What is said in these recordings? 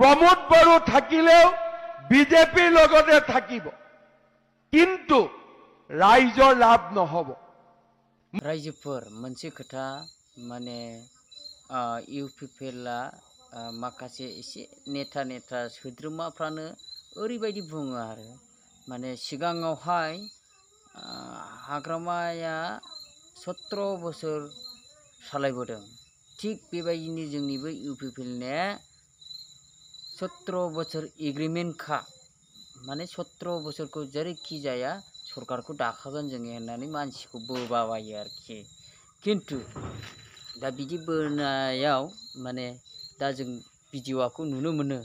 प्रमोद बड़ो থাকিলেও বিজেপিৰ লগতে থাকিব কিন্তু ৰাইজৰ লাভ নহব। रायजोफोर मोनसे खोथा माने इउपिपिएलआ माखासे एसे नेता सोद्रोमाफ्रानो ओरैबायदि बुङो आरो माने सिगाङावहाय हाग्रामाया 17 बोसोर सालायबोदों थिग बेबायदिनो जोंनिबो इउपिपिएलनिया 17 बोसोर एग्रिमेन्टखा माने 17 बोसोरखौ जेरैखि जाया सरकारखौ दाखागोन जोङो होननानै मानसिखौ बोबाबायो आरोखि किन्तु दा बिदि बोनायाव माने दा जों भिडिअ'खौ नुनो मोनो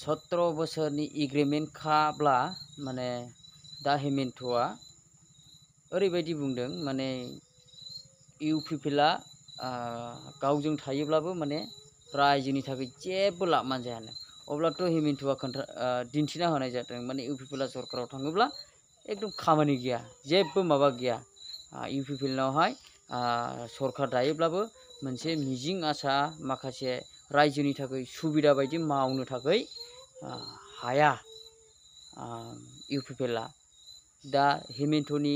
17 बोसोरनि एग्रिमेन्टखाब्ला माने दा हेमन्तआ ओरैबायदि बुंदों माने इउपिपिएलआ गावजों थायोब्लाबो माने रायजोनि थाखाय जेबो लाबमान जायानो अब्लाथ' हेमन्तआ दिन्थिना होनाय जादों माने इउपिपिएलआ सरकाराव थाङोब्ला एकदम खामानि गैया जेबो माबा गैया इउपिपिएलनावहाय सरकार दायोब्लाबो मोनसे मिजिं आसा माखासे रायजोनि थाखाय सुबिदा बायदि मावनो थाखाय हाया इउपिपिएलआ दा हेमन्तनि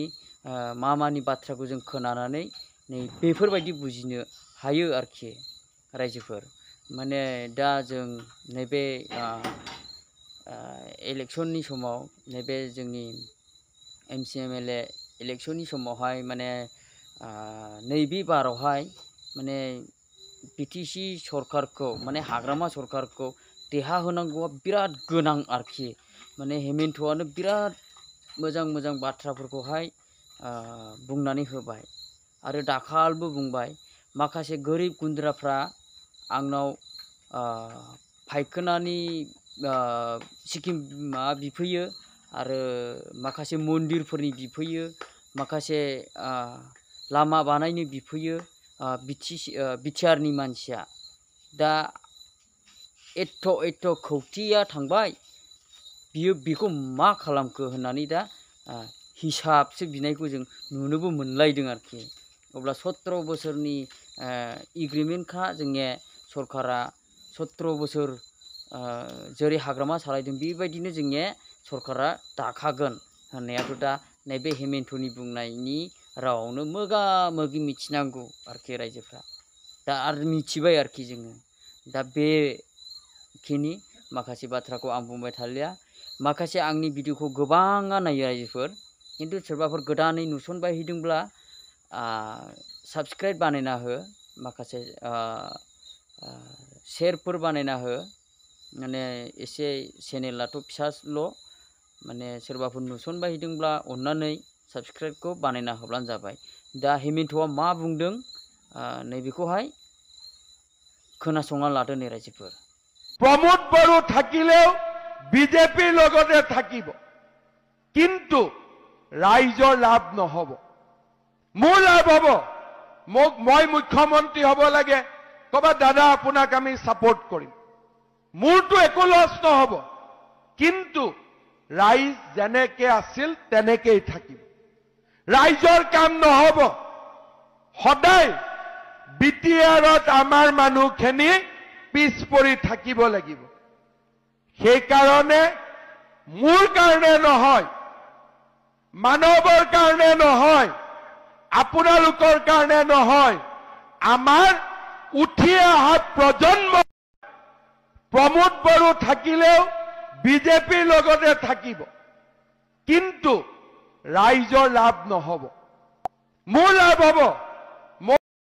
मामानि बाथ्राखौ जों खोनानानै नै बेफोरबायदि बुजिनो हायो आरोखि रायजोफोर माने दा जों नैबे इलेक्शननि समाव नैबे जोंनि एमसि एमएलए इलेक्शननि समावहाय माने नैबे बारावहाय माने बिटिसि सरकारखौ माने हाग्रामा सरकारखौ देहा होनांगौआ बिराद गोनां आरोखि माने हेमन्तआनो बिराद मोजां बाथ्राफोरखौहाय बुंनानै होबाय आरो दाखालबो बुंबाय माखासे गोरिब गुन्द्राफ्रा आंनाव फायखानानि स्किम बिफैयो आरो माखासे मन्दिरफोरनि बिफैयो माखासे लामा बानायनो बिफैयो बिटिआरनि मानसिया दा एथ' खौथिया थांबाय बियो बेखौ मा खालामखो होननानै दा हिसाबसो बिनायखौ जों नुनोबो मोनलायदों आरोखि अब्ला 17 बोसोरनि एग्रिमेन्टखा जोंनि सरकारा 17 बोसोर जेरै हाग्रामा सालायदों बेबायदिनो जोंनि सरकारा दाखागोन होननायाथ' दा नैबे हेमन्तनि बुंनायनि रावावनो मोगा-मोगि मिथिनांगौ आरोखि रायजोफ्रा दा आरो मिथिबाय आरोखि जोङो दा बेखिनि माखासे बाथ्राखौ आं बुंबाय थालिया माखासे आंनि भिडिअखौ गोबाङा नायो रायजोफोर किन्तु सोरबाफोर गोदानै नुसनबायहैदोंब्ला साबस्क्राइब बानायना हो माखासे शेयारफोर बानायना हो माने एसे चेनेलाथ' फिसाल' माने सोरबाफोर नुसनबायहैदोंब्ला अन्नानै साबस्क्राइबखौ बानायना होब्लानो जाबाय दा हेमन्तआ मा बुंदों नैबेखौहाय खोनासंना लादो नै रायजोफोर प्रमोद बड़ो থাকিলেও বিজেপিৰ লগতে থাকিব কিন্তু ৰাইজৰ লাভ নহব মোৰ লাভ হ'ব মই মুখ্যমন্ত্ৰী হ'ব লাগে কবা দাদা আপোনাক আমি সাপোর্ট কৰিম মোৰটো একো লছ নহব কিন্তু ৰাইজ যেনেকে আছিল তেনেকেই থাকিব ৰাইজৰ কাম নহব সদায় বিটিআৰত আমাৰ মানুহখিনি পিছ পৰি থাকিব লাগিব সেই কাৰণে মোৰ কাৰণে নহয় মানৱৰ কাৰণে নহয় আপোনালোকৰ কাৰণে নহয় আমাৰ উঠি অহা প্ৰজন্ম प्रमोद बड़ो থাকিলেও বিজেপিৰ লগতে থাকিব কিন্তু ৰাইজৰ লাভ নহব মোৰ লাভ হ'ব